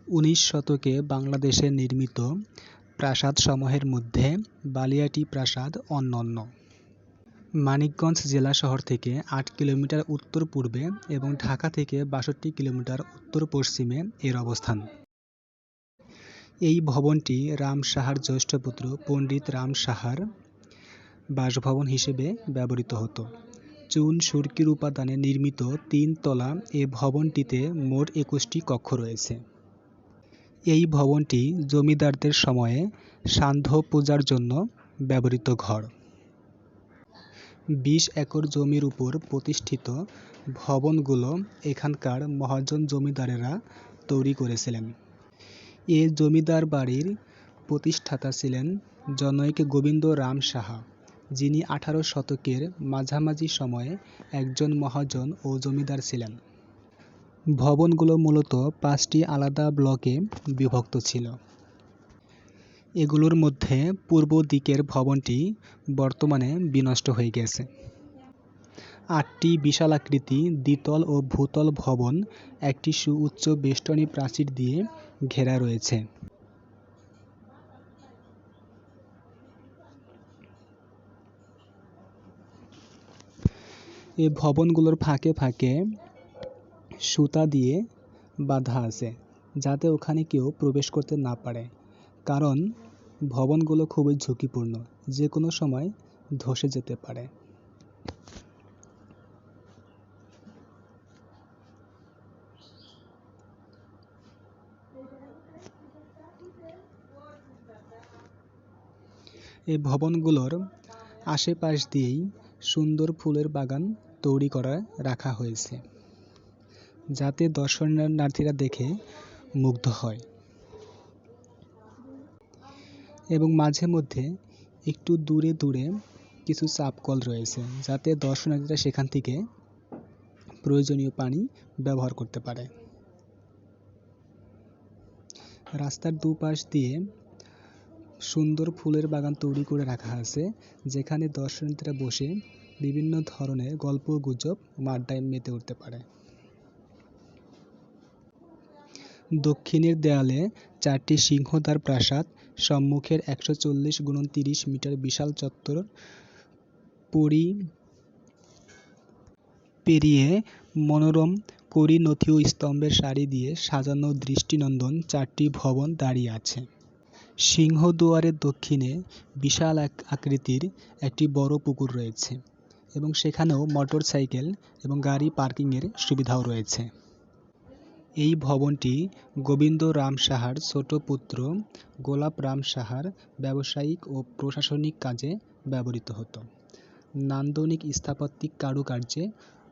উনিশ শতকে বাংলাদেশে নির্মিত প্রাসাদসমূহের মধ্যে বালিয়াটি প্রাসাদ অনন্য। মানিকগঞ্জ জেলা শহর থেকে ৮ কিলোমিটার উত্তর-পূর্বে এবং ঢাকা থেকে ৬২ কিলোমিটার উত্তর-পশ্চিমে এর অবস্থান। এই ভবনটি রাম সাহার জ্যেষ্ঠ পুত্র পণ্ডিত রাম সাহার বাসভবন হিসেবে ব্যবহৃত হতো। চুন সুরকির উপাদানে নির্মিত ৩ তলা এ ভবনটিতে মোট ২১টি কক্ষ রয়েছে। এই ভবনটি জমিদারদের সময়ে সান্ধ্য পূজার জন্য ব্যবহৃত ঘর। ২০ একর জমির উপর প্রতিষ্ঠিত ভবনগুলো এখানকার মহাজন জমিদারেরা তৈরি করেছিলেন। এ জমিদার বাড়ির প্রতিষ্ঠাতা ছিলেন জনৈক গোবিন্দ রাম সাহা, যিনি ১৮ শতকের মাঝামাঝি সময়ে একজন মহাজন ও জমিদার ছিলেন। ভবনগুলো মূলত ৫টি আলাদা ব্লকে বিভক্ত ছিল। এগুলোর মধ্যে পূর্ব দিকের ভবনটি বর্তমানে বিনষ্ট হয়ে গেছে। ৮টি বিশালাকৃতি দ্বিতল ও ভূতল ভবন একটি সুউচ্চ বেষ্টনী প্রাচীর দিয়ে ঘেরা রয়েছে। এ ভবনগুলোর ফাঁকে ফাঁকে সুতা দিয়ে বাঁধা আছে, যাতে ওখানে কেউ প্রবেশ করতে না পারে, কারণ ভবনগুলো খুবই ঝুঁকিপূর্ণ, যে কোনো সময় ধসে যেতে পারে। এই ভবনগুলোর আশেপাশ দিয়েই সুন্দর ফুলের বাগান তৈরি করা রাখা হয়েছে, যাতে দর্শনার্থীরা দেখে মুগ্ধ হয়। এবং মাঝে মধ্যে একটু দূরে দূরে কিছু চাপকল রয়েছে, যাতে দর্শনার্থীরা সেখান থেকে প্রয়োজনীয় পানি ব্যবহার করতে পারে। রাস্তার দুপাশ দিয়ে সুন্দর ফুলের বাগান তৈরি করে রাখা আছে, যেখানে দর্শনার্থীরা বসে বিভিন্ন ধরনের গল্প গুজব আড্ডায় মেতে উঠতে পারে। দক্ষিণের দেয়ালে ৪টি সিংহদ্বার প্রাসাদ, সম্মুখের ১৪০x৩০ মিটার বিশাল চত্বর পেরিয়ে মনোরম কড়ি-নথি ও স্তম্ভের সারি দিয়ে সাজানো দৃষ্টিনন্দন ৪টি ভবন দাঁড়িয়ে আছে। সিংহদুয়ারের দক্ষিণে বিশাল আকৃতির একটি বড় পুকুর রয়েছে এবং সেখানেও মোটরসাইকেল এবং গাড়ি পার্কিংয়ের সুবিধাও রয়েছে। এই ভবনটি গোবিন্দ রাম সাহার ছোট পুত্র গোলাপ রাম সাহার ব্যবসায়িক ও প্রশাসনিক কাজে ব্যবহৃত হতো। নান্দনিক স্থাপত্যিক কারুকার্যে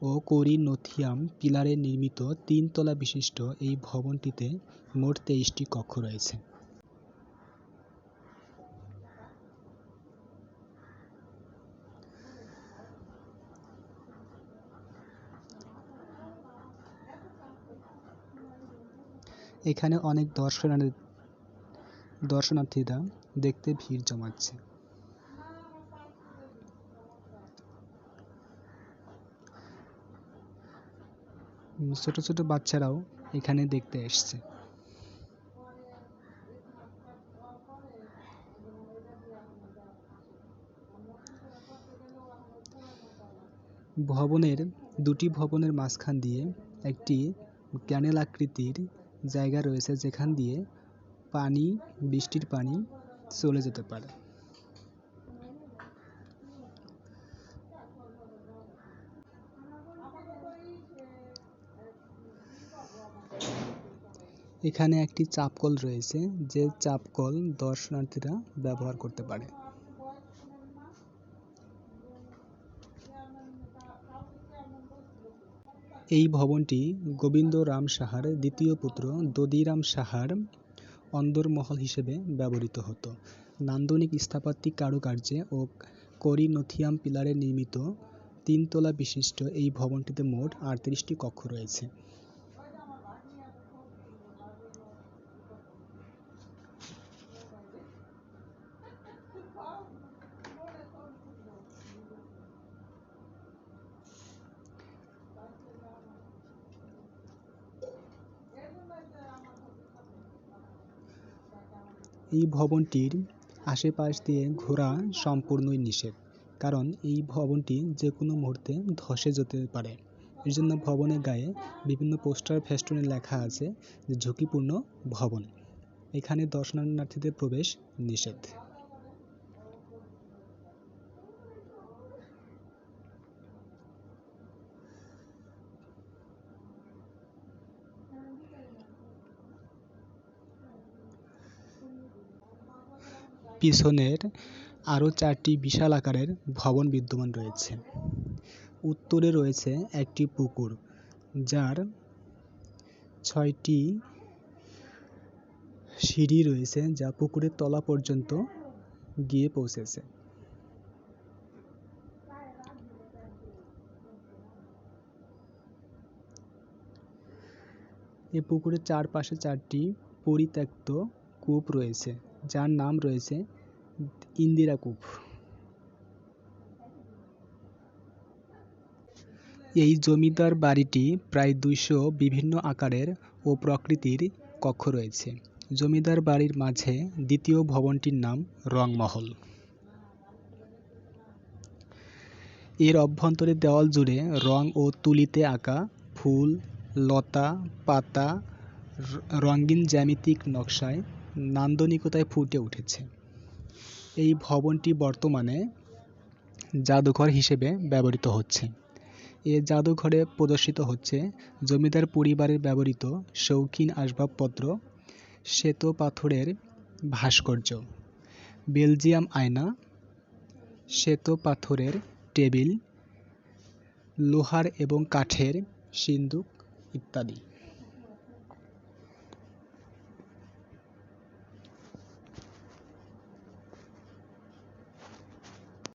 ও কড়ি-নথিয়াম পিলারে নির্মিত ৩ তলা বিশিষ্ট এই ভবনটিতে মোট ২৩টি কক্ষ রয়েছে। এখানে অনেক দর্শনার্থীরা দেখতে ভিড় জমাচ্ছে। ছোট ছোট বাচ্চারাও এখানে দেখতে এসছে। দুটি ভবনের মাঝখান দিয়ে একটি ক্যানেল আকৃতির জায়গা রয়েছে, যেখান দিয়ে বৃষ্টির পানি চলে যেতে পারে। এখানে একটি চাপকল রয়েছে, যে চাপকল দর্শনার্থীরা ব্যবহার করতে পারে। এই ভবনটি গোবিন্দ রাম সাহার দ্বিতীয় পুত্র দধিরাম সাহার অন্দরমহল হিসেবে ব্যবহৃত হতো। নান্দনিক স্থাপত্যিক কারুকার্যে ও কড়ি-নথিয়াম পিলারে নির্মিত ৩ তলা বিশিষ্ট এই ভবনটিতে মোট ৩৮টি কক্ষ রয়েছে। এই ভবনটির আশেপাশ দিয়ে ঘোরা সম্পূর্ণই নিষেধ, কারণ এই ভবনটি যে কোনো মুহূর্তে ধসে যেতে পারে। এর জন্য ভবনের গায়ে বিভিন্ন পোস্টার ফেস্টুনে লেখা আছে যে ঝুঁকিপূর্ণ ভবন, এখানে দর্শনার্থীদের প্রবেশ নিষেধ। পিছনের আরও 4টি বিশাল আকারের ভবন বিদ্যমান রয়েছে। উত্তরে রয়েছে একটি পুকুর, যার 6টি সিঁড়ি রয়েছে, যা পুকুরের তলা পর্যন্ত গিয়ে পৌঁছেছে। এই পুকুরের চারপাশে 4টি পরিত্যক্ত কূপ রয়েছে, যার নাম রয়েছে ইন্দিরা কূপ। এই জমিদার বাড়িটি প্রায় 200 বিভিন্ন আকারের ও প্রকৃতির কক্ষ রয়েছে। জমিদার বাড়ির মাঝে দ্বিতীয় ভবনটির নাম রংমহল। এর অভ্যন্তরের দেওয়াল জুড়ে রং ও তুলিতে আঁকা ফুল, লতা, পাতা রঙিন জ্যামিতিক নকশায় নান্দনিকতায় ফুটে উঠেছে। এই ভবনটি বর্তমানে জাদুঘর হিসেবে ব্যবহৃত হচ্ছে। এ জাদুঘরে প্রদর্শিত হচ্ছে জমিদার পরিবারের ব্যবহৃত শৌখিন আসবাবপত্র, শ্বেত পাথরের ভাস্কর্য, বেলজিয়াম আয়না, শ্বেত পাথরের টেবিল, লোহার এবং কাঠের সিন্দুক ইত্যাদি।